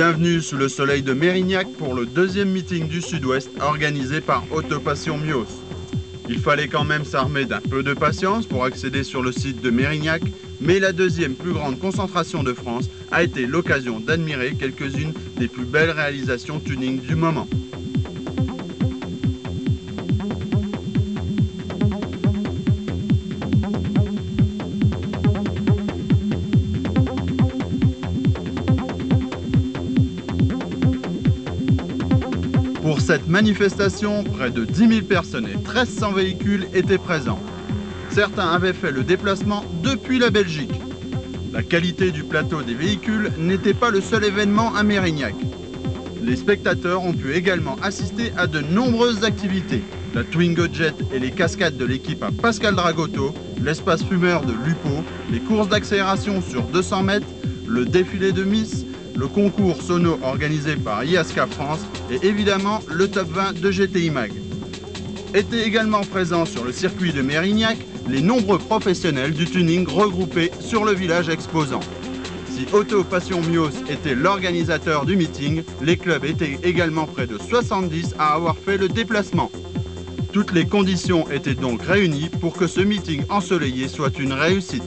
Bienvenue sous le soleil de Mérignac pour le deuxième meeting du Sud-Ouest organisé par Autopassion Mios. Il fallait quand même s'armer d'un peu de patience pour accéder sur le site de Mérignac, mais la deuxième plus grande concentration de France a été l'occasion d'admirer quelques-unes des plus belles réalisations tuning du moment. Pour cette manifestation, près de 10 000 personnes et 1300 véhicules étaient présents. Certains avaient fait le déplacement depuis la Belgique. La qualité du plateau des véhicules n'était pas le seul événement à Mérignac. Les spectateurs ont pu également assister à de nombreuses activités. La Twingo Jet et les cascades de l'équipe à Pascal Dragotto, l'espace fumeur de Lupo, les courses d'accélération sur 200 mètres, le défilé de Miss, le concours sono organisé par IASCA France et évidemment le top 20 de GTI Mag. Étaient également présents sur le circuit de Mérignac les nombreux professionnels du tuning regroupés sur le village exposant. Si Autopassion Mios était l'organisateur du meeting, les clubs étaient également près de 70 à avoir fait le déplacement. Toutes les conditions étaient donc réunies pour que ce meeting ensoleillé soit une réussite.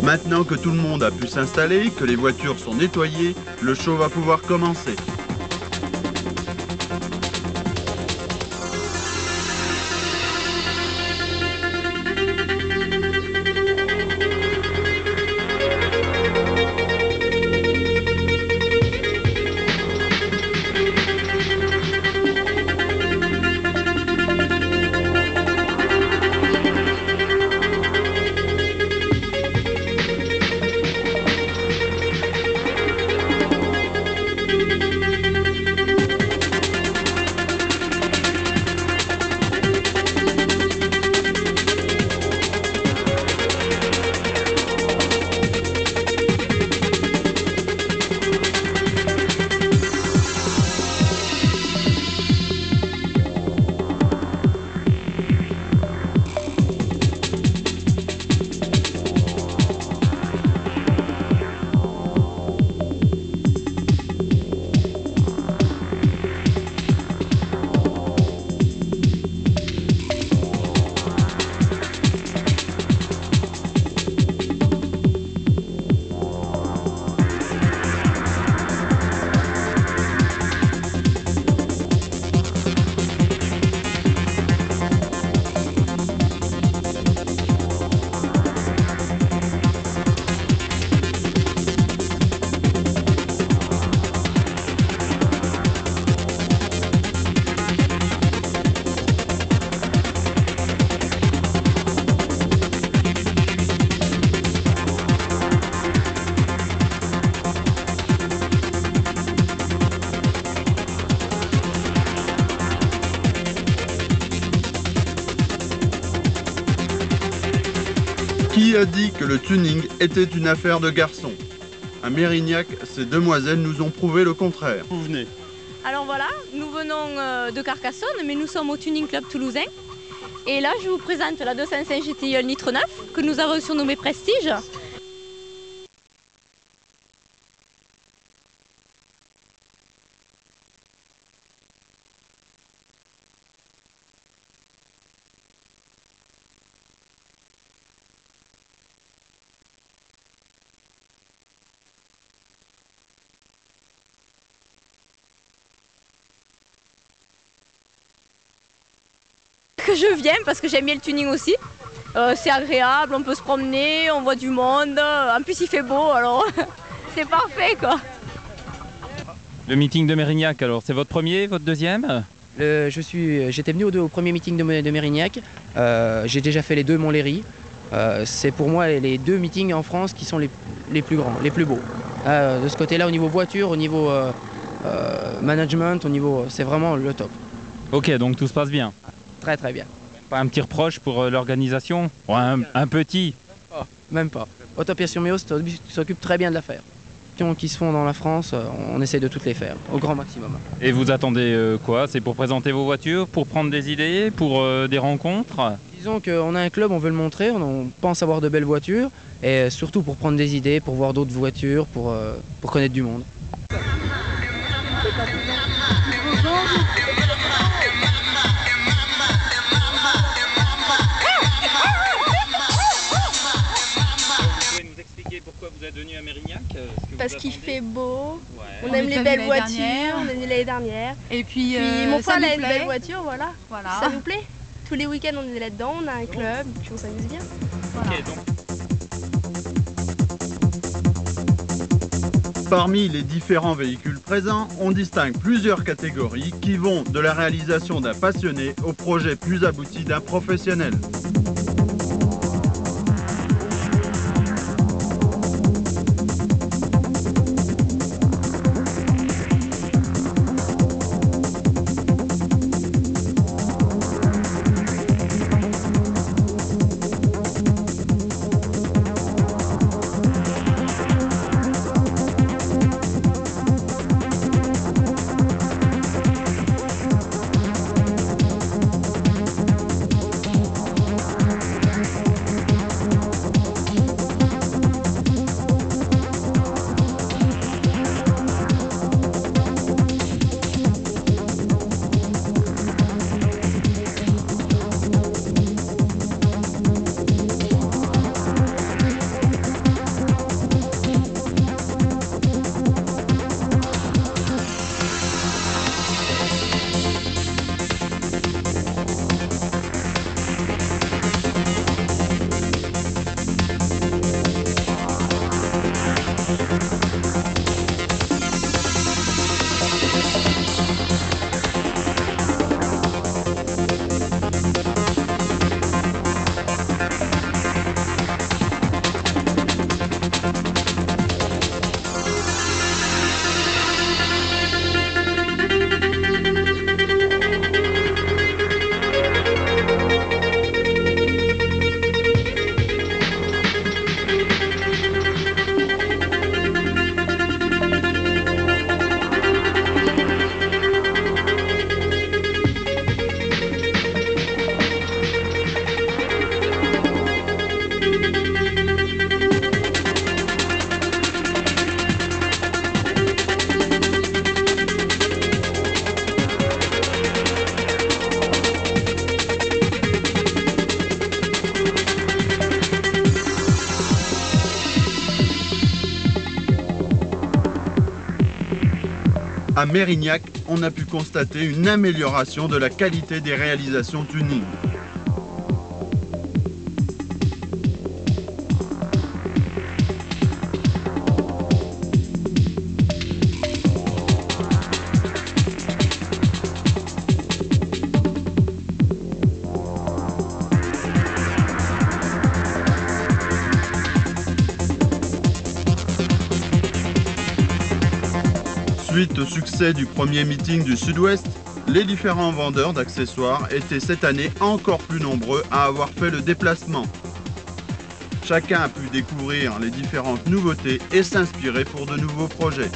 Maintenant que tout le monde a pu s'installer, que les voitures sont nettoyées, le show va pouvoir commencer. Qui a dit que le tuning était une affaire de garçons? À Mérignac, ces demoiselles nous ont prouvé le contraire. Vous venez? Alors voilà, nous venons de Carcassonne, mais nous sommes au Tuning Club toulousain. Et là, je vous présente la 205 GTI Nitro 9, que nous avons surnommée Prestige. Que je viens parce que j'aime bien le tuning aussi. C'est agréable, on peut se promener, on voit du monde. En plus, il fait beau, alors c'est parfait quoi. Le meeting de Mérignac, alors c'est votre premier, votre deuxième? J'étais venu au premier meeting de Mérignac. J'ai déjà fait les deux Montlhéry. C'est pour moi les deux meetings en France qui sont les plus grands, les plus beaux. De ce côté-là, au niveau voiture, au niveau management, c'est vraiment le top. Ok, donc tout se passe bien. Très très bien. Pas un petit reproche pour l'organisation? Un petit? Oh, même pas. Autopia sur Méo s'occupe très bien de l'affaire. Qui se font dans la France, on essaie de toutes les faire, au grand maximum. Et vous attendez quoi? C'est pour présenter vos voitures, pour prendre des idées, pour des rencontres? Disons qu'on a un club, on veut le montrer, on pense avoir de belles voitures, et surtout pour prendre des idées, pour voir d'autres voitures, pour connaître du monde. Pourquoi vous êtes venu à Mérignac? Parce qu'il fait beau, ouais. on aime les belles voitures, on est venu l'année dernière. Et puis mon frère a une plaît. belle voiture, voilà. Ça nous plaît. Tous les week-ends on est là-dedans, on a un club, puis on s'amuse bien. Voilà. Okay, donc... Parmi les différents véhicules présents, on distingue plusieurs catégories qui vont de la réalisation d'un passionné au projet plus abouti d'un professionnel. À Mérignac, on a pu constater une amélioration de la qualité des réalisations tuning. Suite au succès du premier meeting du Sud-Ouest, les différents vendeurs d'accessoires étaient cette année encore plus nombreux à avoir fait le déplacement. Chacun a pu découvrir les différentes nouveautés et s'inspirer pour de nouveaux projets.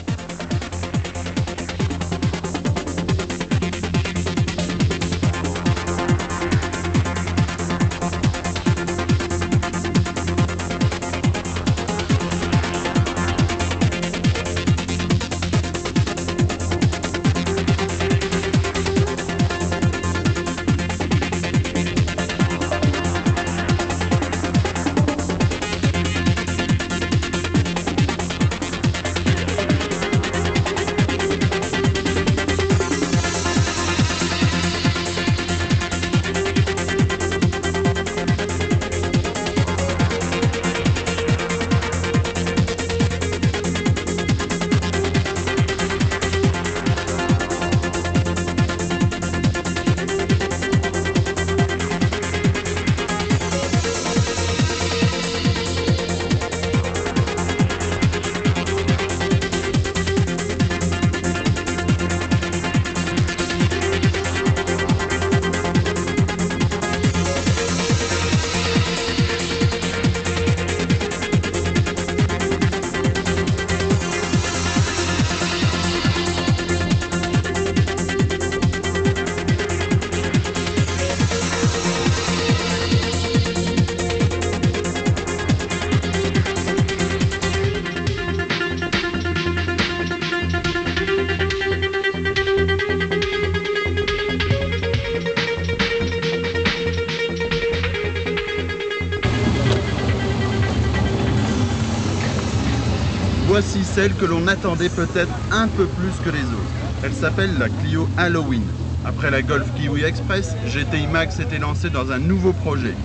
Voici celle que l'on attendait peut-être un peu plus que les autres. Elle s'appelle la Clio Halloween. Après la Golf Kiwi Express, GTI Max s'était lancé dans un nouveau projet.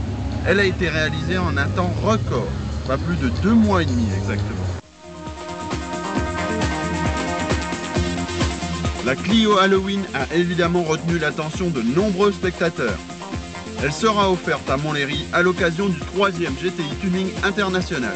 Elle a été réalisée en un temps record, pas plus de 2 mois et demi exactement. La Clio Halloween a évidemment retenu l'attention de nombreux spectateurs. Elle sera offerte à Montlhéry à l'occasion du 3e GTI Tuning International.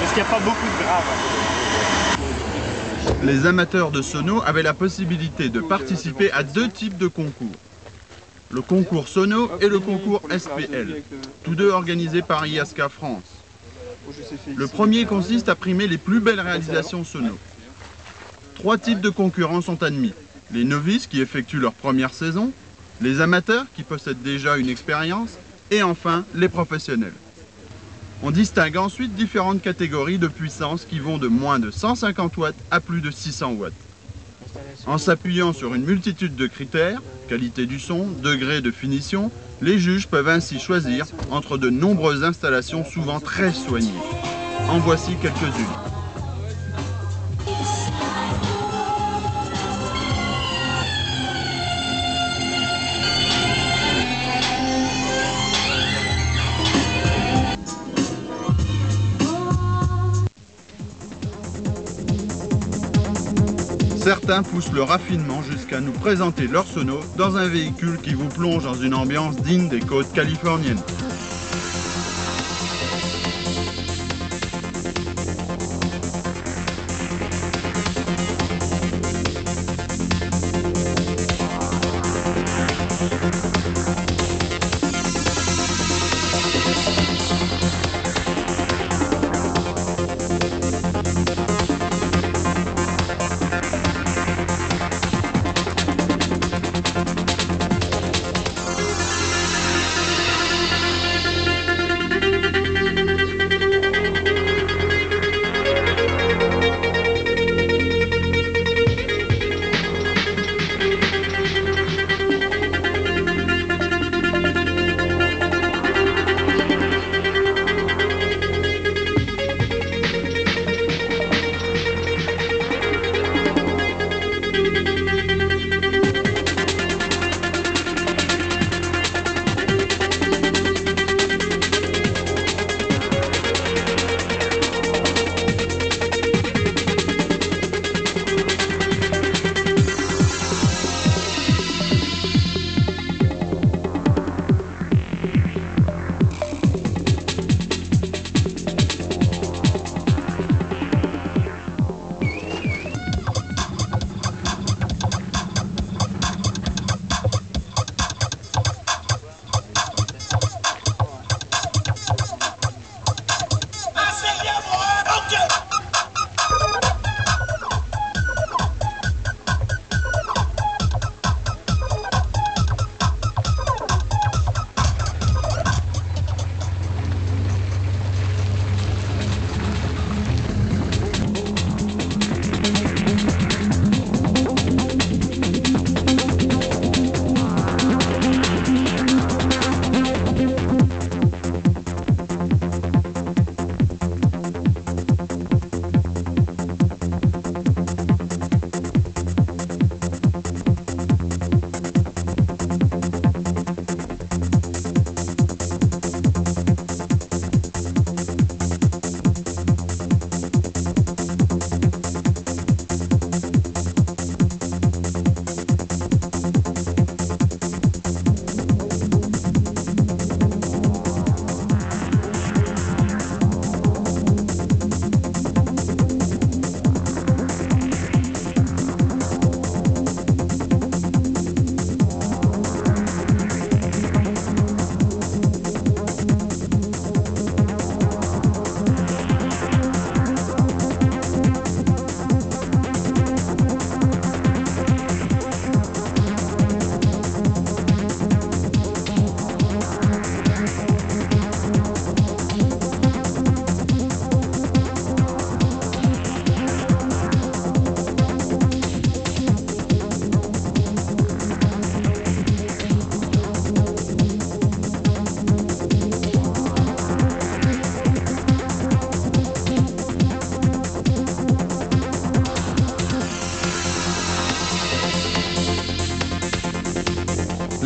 Parce qu'il n'y a pas beaucoup de graves. Les amateurs de sono avaient la possibilité de participer à 2 types de concours. Le concours sono et le concours SPL, tous deux organisés par IASCA France. Le premier consiste à primer les plus belles réalisations sono. 3 types de concurrents sont admis. Les novices qui effectuent leur première saison, les amateurs qui possèdent déjà une expérience et enfin les professionnels. On distingue ensuite différentes catégories de puissance qui vont de moins de 150 watts à plus de 600 watts. En s'appuyant sur une multitude de critères, qualité du son, degré de finition, les juges peuvent ainsi choisir entre de nombreuses installations souvent très soignées. En voici quelques-unes. Certains poussent le raffinement jusqu'à nous présenter leur sono dans un véhicule qui vous plonge dans une ambiance digne des côtes californiennes.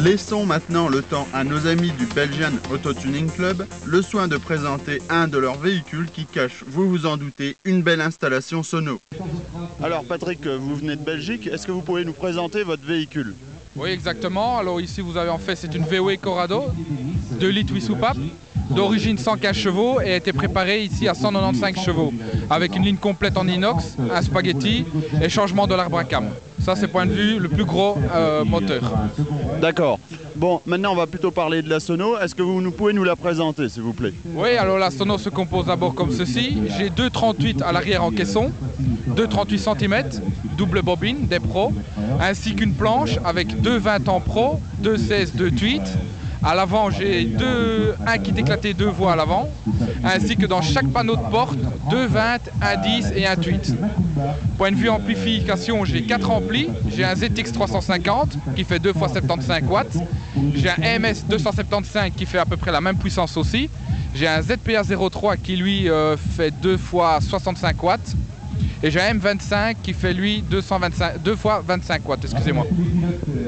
Laissons maintenant le temps à nos amis du Belgian Auto Tuning Club le soin de présenter un de leurs véhicules qui cache, vous vous en doutez, une belle installation sono. Alors Patrick, vous venez de Belgique, est-ce que vous pouvez nous présenter votre véhicule? Oui, exactement. Alors ici, vous avez en fait, c'est une VW Corrado, 2 litres 8 soupapes, d'origine 115 chevaux et a été préparée ici à 195 chevaux, avec une ligne complète en inox, un spaghetti et changement de l'arbre à cam. Ça, c'est point de vue le plus gros moteur. D'accord. Bon, maintenant on va plutôt parler de la sono. Est-ce que vous pouvez nous la présenter, s'il vous plaît? Oui, alors la sono se compose d'abord comme ceci. J'ai 2,38 à l'arrière en caisson, 2,38 cm, double bobine, des pros, ainsi qu'une planche avec 2,20 en pro, 2,16, 2 tweets. À l'avant, j'ai un kit éclaté, 2 voies à l'avant, ainsi que dans chaque panneau de porte, 2,20, un 10 et un 8. Point de vue amplification, j'ai 4 amplis, j'ai un ZX 350 qui fait 2 x 75 watts, j'ai un MS 275 qui fait à peu près la même puissance aussi, j'ai un ZPA 03 qui lui fait 2 x 65 watts, et j'ai un M25 qui fait lui 2 x 25 watts, excusez-moi.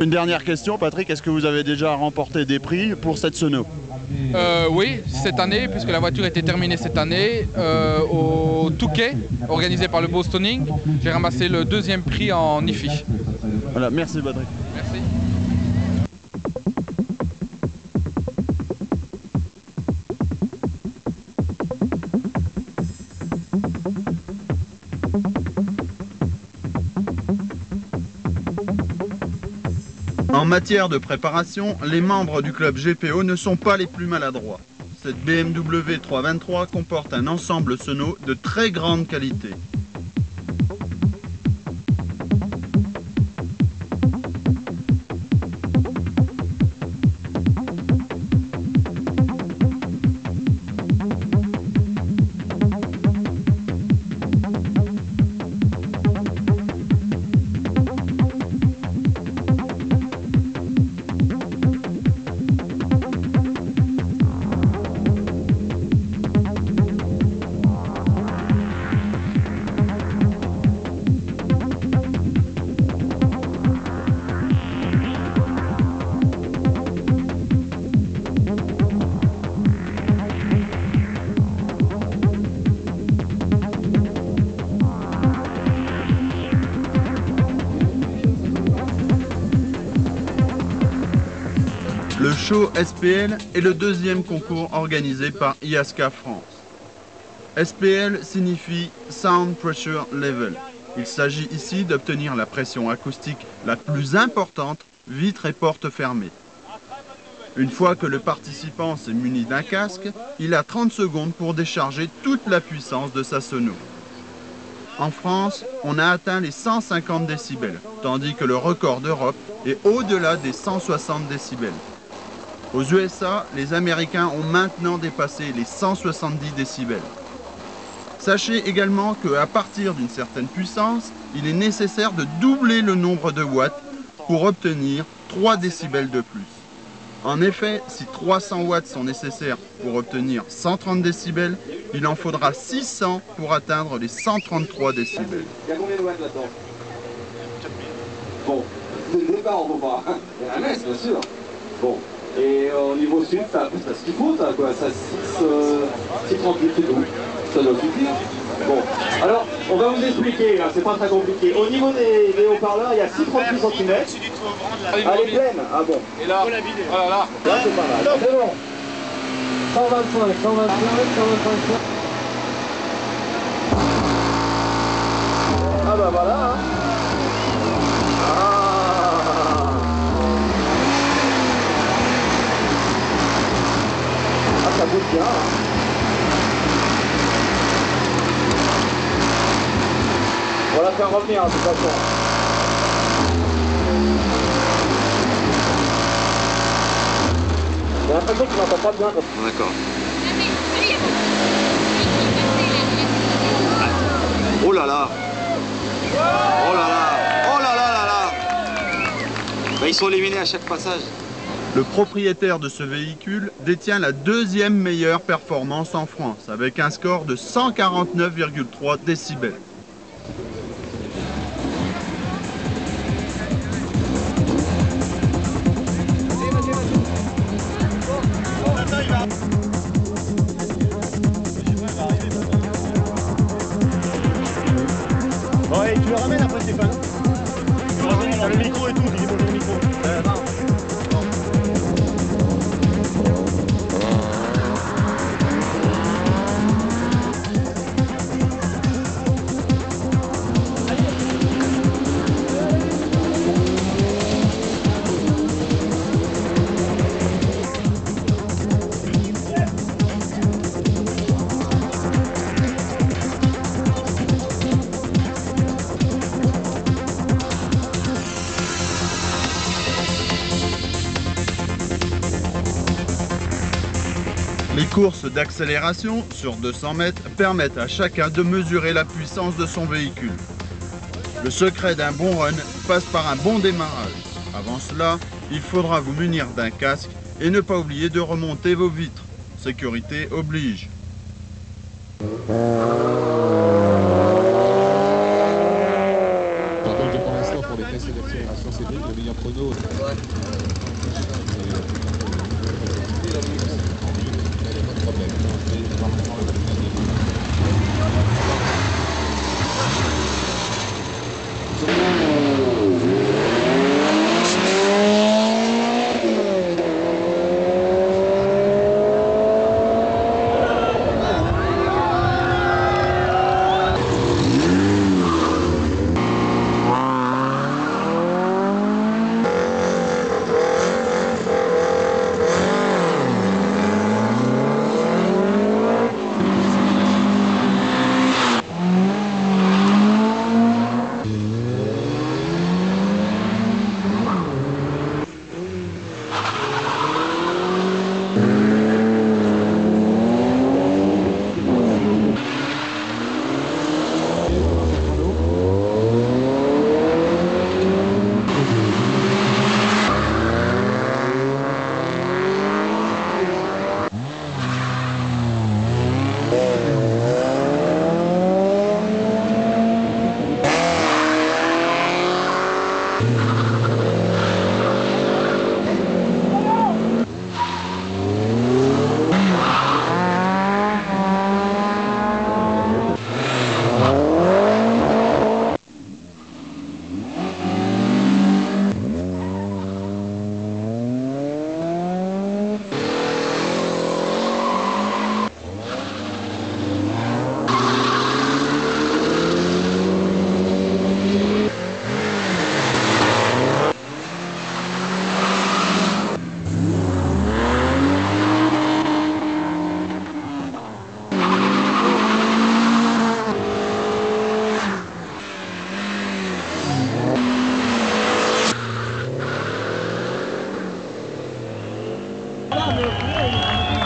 Une dernière question, Patrick, est-ce que vous avez déjà remporté des prix pour cette sono? Oui, cette année, puisque la voiture a été terminée cette année, au Touquet, organisé par le Bostoning, j'ai ramassé le 2e prix en IFI. Voilà, merci Patrick. Merci. En matière de préparation, les membres du club GPO ne sont pas les plus maladroits. Cette BMW 323 comporte un ensemble sono de très grande qualité. Le show SPL est le 2e concours organisé par IASCA France. SPL signifie Sound Pressure Level. Il s'agit ici d'obtenir la pression acoustique la plus importante, vitres et portes fermées. Une fois que le participant s'est muni d'un casque, il a 30 secondes pour décharger toute la puissance de sa sono. En France, on a atteint les 150 décibels, tandis que le record d'Europe est au-delà des 160 décibels. Aux USA, les Américains ont maintenant dépassé les 170 décibels. Sachez également qu'à partir d'une certaine puissance, il est nécessaire de doubler le nombre de watts pour obtenir 3 décibels de plus. En effet, si 300 watts sont nécessaires pour obtenir 130 décibels, il en faudra 600 pour atteindre les 133 décibels. Il y a combien de watts là-dedans? Bon, dès le départ, on va pas. Il y a un mess, bien sûr. Bon. Et au niveau sud, t'as ce qu'il faut, t'as quoi? Ça 6,38 et tout. Ça doit suffire. Bon, alors, on va vous expliquer, là, c'est pas très compliqué. Au niveau des haut-parleurs, il y a 6,38 cm. Elle est pleine. Ah bon. Et là, voilà, là. Là, c'est pas mal. C'est bon. 125, 125, 125. Ah bah voilà, hein. Ça bouge bien. On va la faire revenir de toute façon. J'ai l'impression que tu n'entends pas bien. D'accord. Oh là là. Oh là là. Oh là là là là. Bah, ils sont éliminés à chaque passage. Le propriétaire de ce véhicule détient la 2e meilleure performance en France, avec un score de 149,3 décibels. T'as le micro et tout, dis bonjour au micro. Les courses d'accélération sur 200 mètres permettent à chacun de mesurer la puissance de son véhicule. Le secret d'un bon run passe par un bon démarrage. Avant cela, il faudra vous munir d'un casque et ne pas oublier de remonter vos vitres. Sécurité oblige. Je rappelle que pour l'instant, pour les tests d'accélération, c'est le meilleur chrono.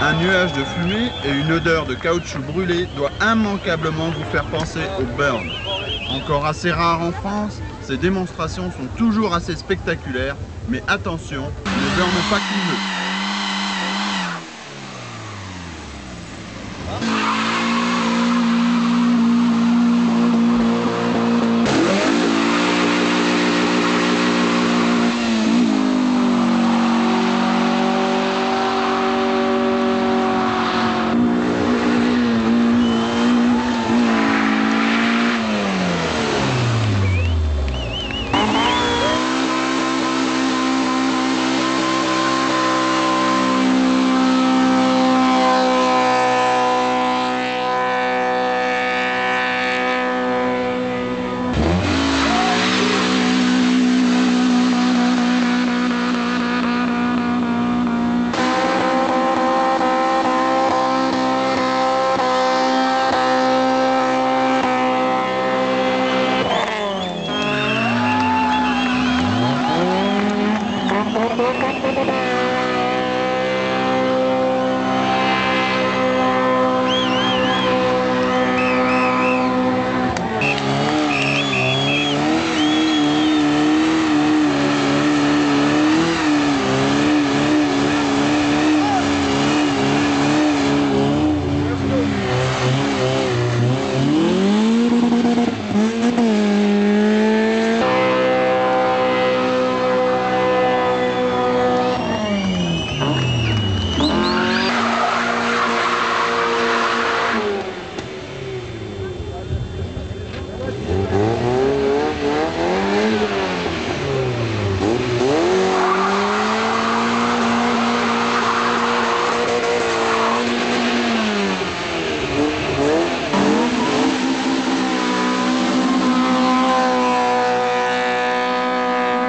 Un nuage de fumée et une odeur de caoutchouc brûlé doit immanquablement vous faire penser au burn. Encore assez rare en France, ces démonstrations sont toujours assez spectaculaires, mais attention, ne burne pas qui veut.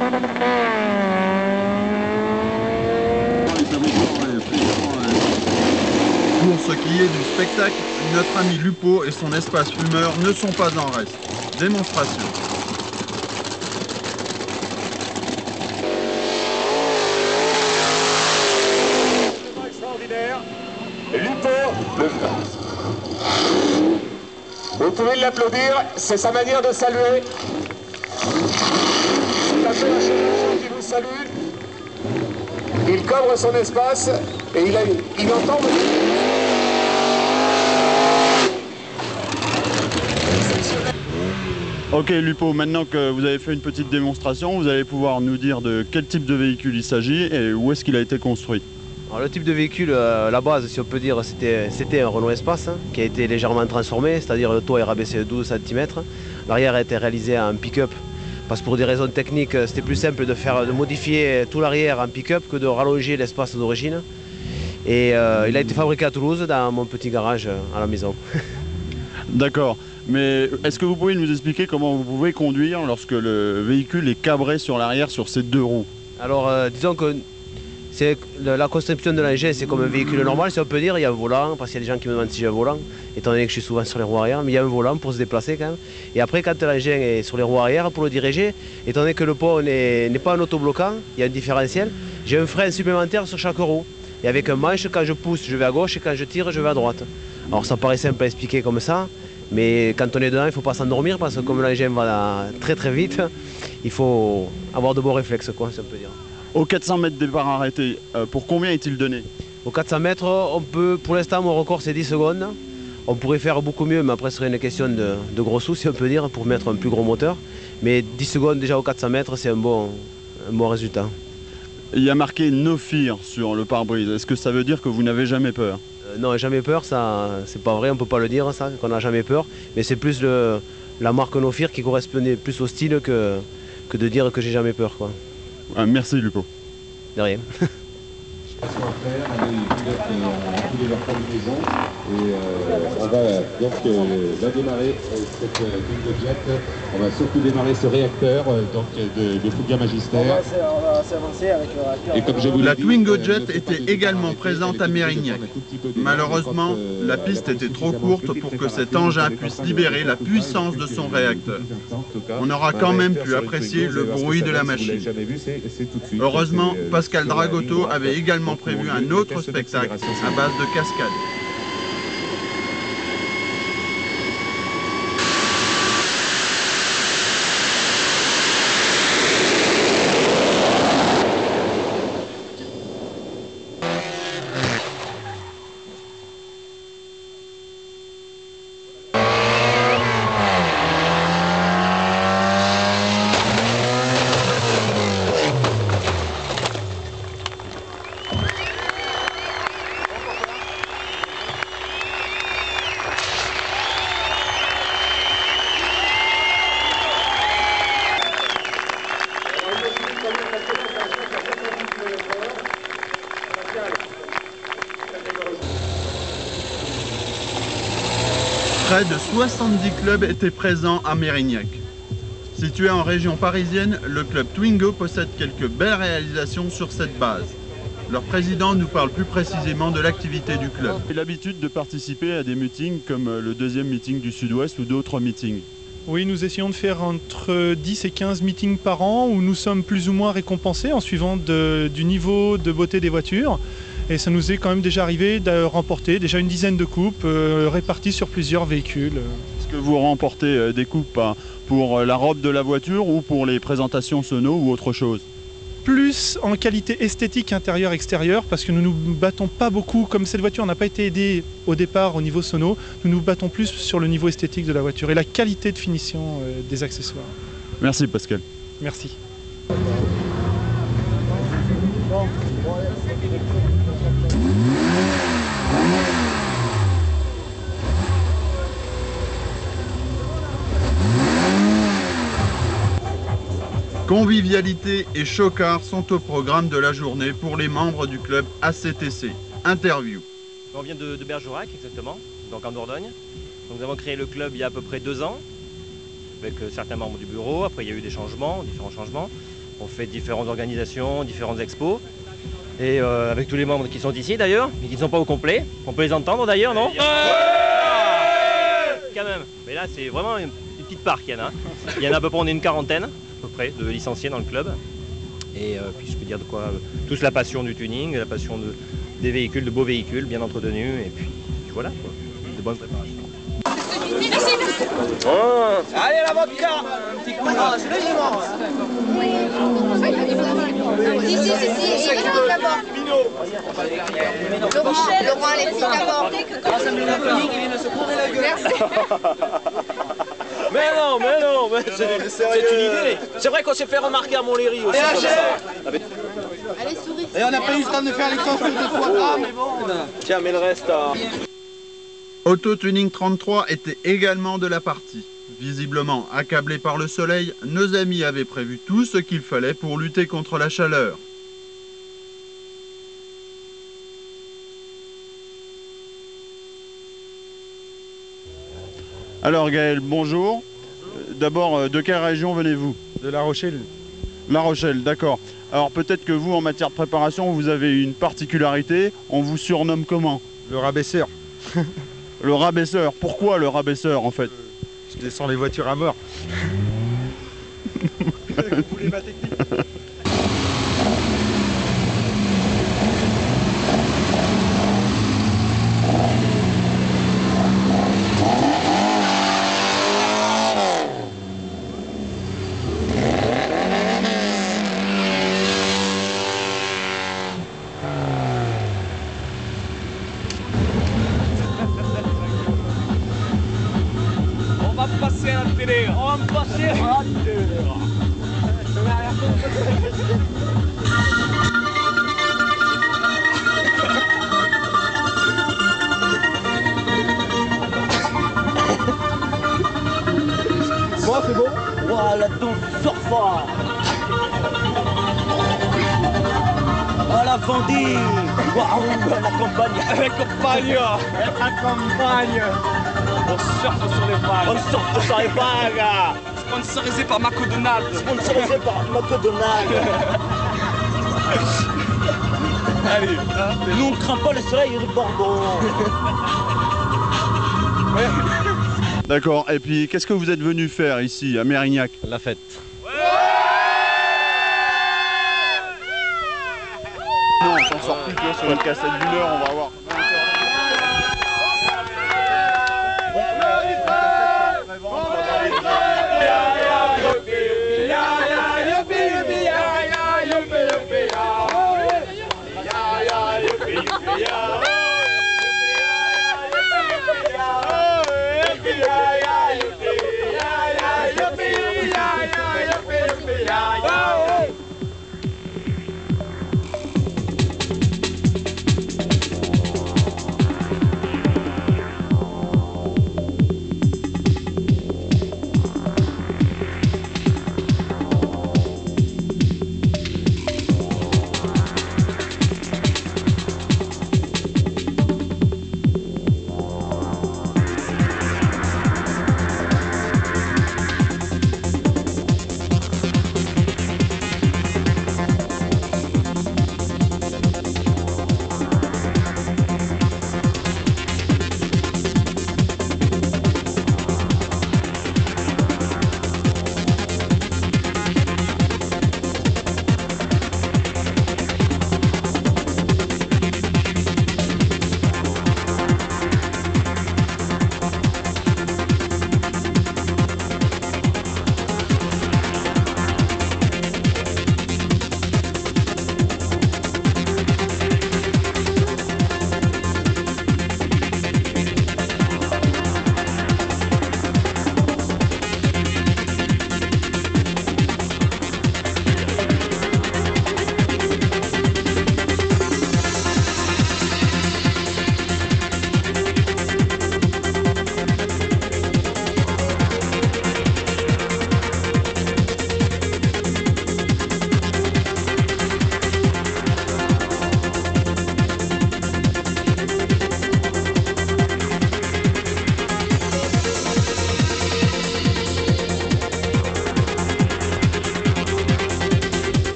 Pour ce qui est du spectacle, notre ami Lupo et son espace fumeur ne sont pas en reste. Démonstration. Extraordinaire. Lupo, vous pouvez l'applaudir, c'est sa manière de saluer. C'est un peu un chef qui vous salue. Il cobre son espace et il entend... Ok Lupo, maintenant que vous avez fait une petite démonstration, vous allez pouvoir nous dire de quel type de véhicule il s'agit et où est-ce qu'il a été construit. Alors, le type de véhicule, la base, si on peut dire, c'était un Renault Espace hein, qui a été légèrement transformé, c'est-à-dire le toit est rabaissé de 12 cm. L'arrière a été réalisé en pick-up parce que pour des raisons techniques, c'était plus simple de modifier tout l'arrière en pick-up que de rallonger l'espace d'origine. Et il a été fabriqué à Toulouse dans mon petit garage à la maison. D'accord, mais est-ce que vous pouvez nous expliquer comment vous pouvez conduire lorsque le véhicule est cabré sur l'arrière sur ses deux roues? Alors disons que la conception de l'engin, c'est comme un véhicule normal, si on peut dire. Il y a un volant, parce qu'il y a des gens qui me demandent si j'ai un volant, étant donné que je suis souvent sur les roues arrière, mais il y a un volant pour se déplacer quand même. Et après, quand l'engin est sur les roues arrière, pour le diriger, étant donné que le pont n'est pas un autobloquant, il y a un différentiel, j'ai un frein supplémentaire sur chaque roue. Et avec un manche, quand je pousse, je vais à gauche, et quand je tire, je vais à droite. Alors ça paraît simple à expliquer comme ça, mais quand on est dedans, il ne faut pas s'endormir, parce que comme l'engin va très très vite, il faut avoir de bons réflexes, quoi, si on peut dire. Au 400 mètres départ arrêté, pour combien est-il donné? Au 400 mètres, on peut, pour l'instant, mon record c'est 10 secondes. On pourrait faire beaucoup mieux, mais après ce serait une question de gros sous, si on peut dire, pour mettre un plus gros moteur. Mais 10 secondes déjà au 400 mètres, c'est un bon résultat. Il y a marqué No Fear sur le pare-brise. Est-ce que ça veut dire que vous n'avez jamais peur? Non, jamais peur, ça, c'est pas vrai, on peut pas le dire ça, qu'on n'a jamais peur. Mais c'est plus la marque No Fear qui correspondait plus au style que de dire que j'ai jamais peur, quoi. Merci Lupo. De rien. Et on va donc démarrer cette Twingo Jet. On va surtout démarrer ce réacteur donc de Fugger Magister. On va s'avancer avec le réacteur. Et comme je vous la Twingo Jet était également présente à Mérignac. Malheureusement, la piste était trop courte pour que cet engin puisse libérer la puissance de son réacteur. On aura quand même pu apprécier le bruit de la machine. Heureusement, Pascal Dragotto avait également prévu un autre spectacle à base de cascades. Près de 70 clubs étaient présents à Mérignac. Situé en région parisienne, le club Twingo possède quelques belles réalisations sur cette base. Leur président nous parle plus précisément de l'activité du club. J'ai l'habitude de participer à des meetings comme le deuxième meeting du Sud-Ouest ou d'autres meetings. Oui, nous essayons de faire entre 10 et 15 meetings par an où nous sommes plus ou moins récompensés en suivant du niveau de beauté des voitures. Et ça nous est quand même déjà arrivé de remporter déjà une dizaine de coupes réparties sur plusieurs véhicules. Est-ce que vous remportez des coupes pour la robe de la voiture ou pour les présentations sono ou autre chose? Plus en qualité esthétique intérieure-extérieure, parce que nous nous battons pas beaucoup, comme cette voiture n'a pas été aidée au départ au niveau sono, nous nous battons plus sur le niveau esthétique de la voiture et la qualité de finition des accessoires. Merci Pascal. Merci. Convivialité et chocard sont au programme de la journée pour les membres du club ACTC. Interview. On vient de Bergerac exactement, donc en Dordogne. Donc nous avons créé le club il y a à peu près 2 ans, avec certains membres du bureau. Après il y a eu des changements, différents changements. On fait différentes organisations, différentes expos. Et avec tous les membres qui sont ici d'ailleurs, mais qui ne sont pas au complet. On peut les entendre d'ailleurs, non? Quand même. Mais là, c'est vraiment une petite part qu'il y en a. Il y en a à peu près, on est une quarantaine, à peu près, de licenciés dans le club. Et puis je peux dire de quoi, tous la passion du tuning, la passion des véhicules, de beaux véhicules, bien entretenus. Et puis voilà, quoi. De bonnes préparations. Oh. Allez la vodka. Un petit coup là, c'est le dimanche. Si, d'abord. Laurent, les petits d'abord. Ça me l'a fini, il vient de se courir la gueule. Mais non, c'est une idée. C'est vrai qu'on s'est fait remarquer à Montlhéry aussi. Allez, souris. Et on n'a pas eu le temps de faire les concours de foie gras, mais bon. Tiens, mais le reste... Auto Tuning 33 était également de la partie. Visiblement accablés par le soleil, nos amis avaient prévu tout ce qu'il fallait pour lutter contre la chaleur. Alors Gaël, bonjour. D'abord, de quelle région venez-vous? De La Rochelle. La Rochelle, d'accord. Alors peut-être que vous, en matière de préparation, vous avez une particularité. On vous surnomme comment? Le rabaisseur. Le rabaisseur. Pourquoi le rabaisseur en fait? Je descends les voitures à mort. Vous voulez ma technique? On va passer à la télé. On va passer à la télé. Bon, c'est bon. Ouah, la danse du surfeur. Oh, la Vendée. Waouh, la campagne. La campagne. La campagne. On surfe sur les vagues. On surfe sur les vagues. Sponsorisé par McDonald's. Sponsorisé par McDonald's. Allez. Nous, on ne craint pas le soleil de Bordeaux. D'accord, et puis qu'est-ce que vous êtes venu faire ici, à Mérignac? La fête. Non, on s'en sort plus que sur une cassette d'une heure, on va voir.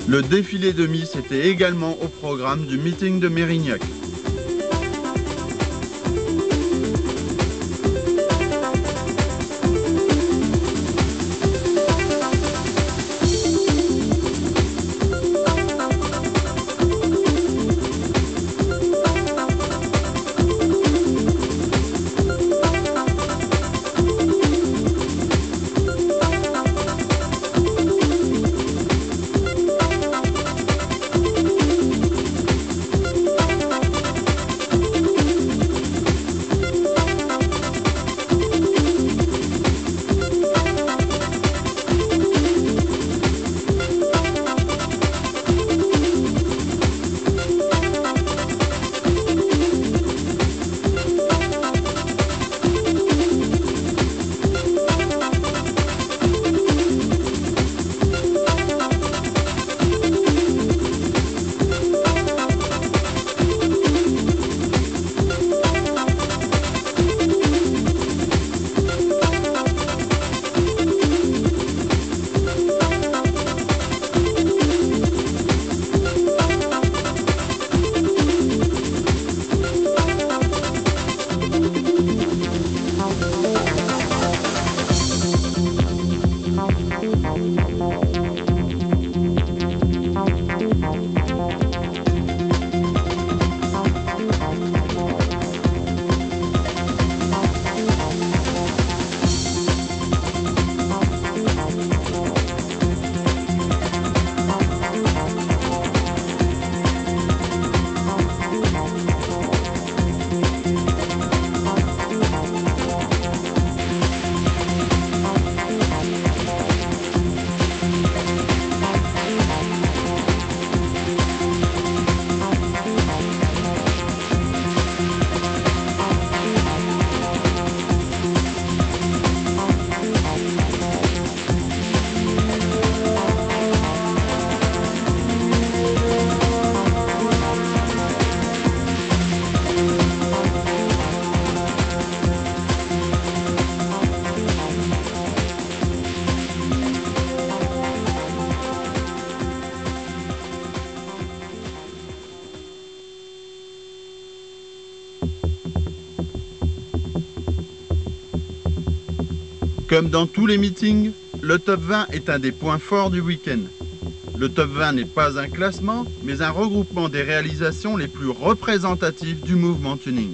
Le défilé de Miss était également au programme du meeting de Mérignac. Comme dans tous les meetings, le top 20 est un des points forts du week-end. Le top 20 n'est pas un classement, mais un regroupement des réalisations les plus représentatives du mouvement tuning.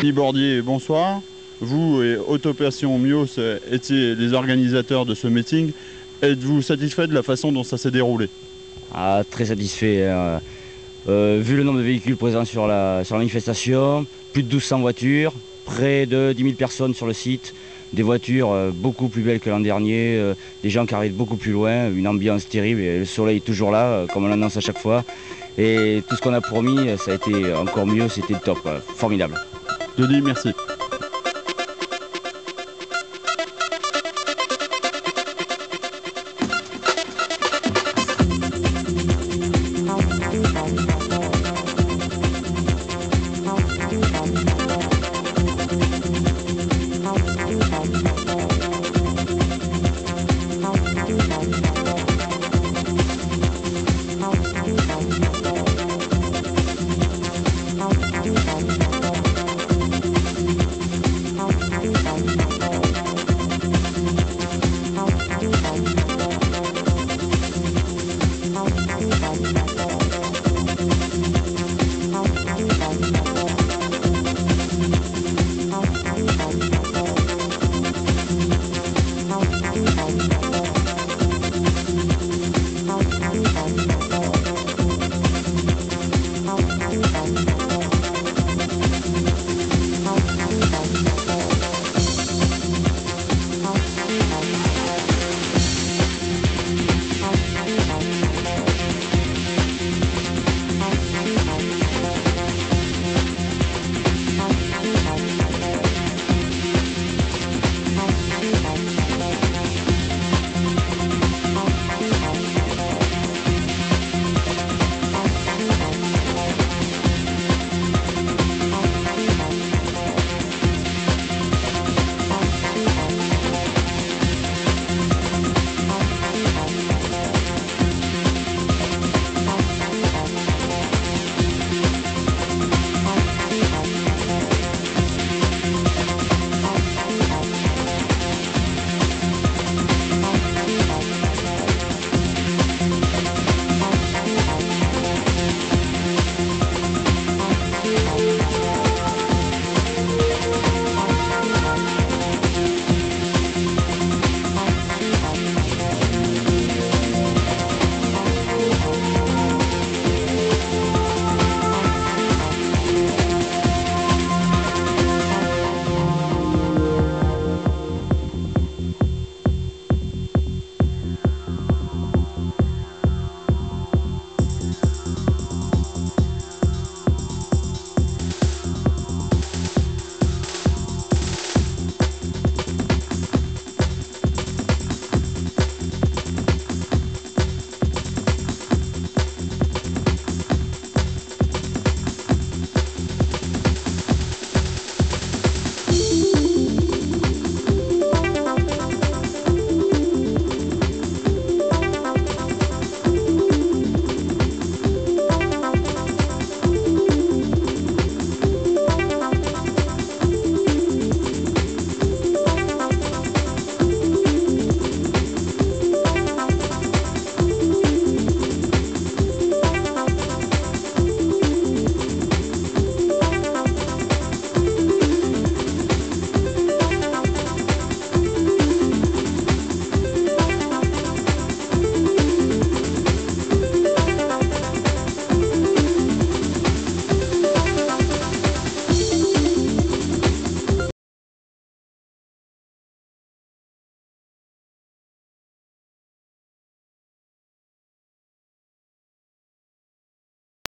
Denis Bordier, bonsoir. Vous et Autopassion Mios étiez les organisateurs de ce meeting. Êtes-vous satisfait de la façon dont ça s'est déroulé? Très satisfait. Vu le nombre de véhicules présents sur la manifestation, plus de 1200 voitures, près de 10 000 personnes sur le site, des voitures beaucoup plus belles que l'an dernier, des gens qui arrivent beaucoup plus loin, une ambiance terrible et le soleil est toujours là, comme on l'annonce à chaque fois. Et tout ce qu'on a promis, ça a été encore mieux, c'était top, formidable. Denis, merci.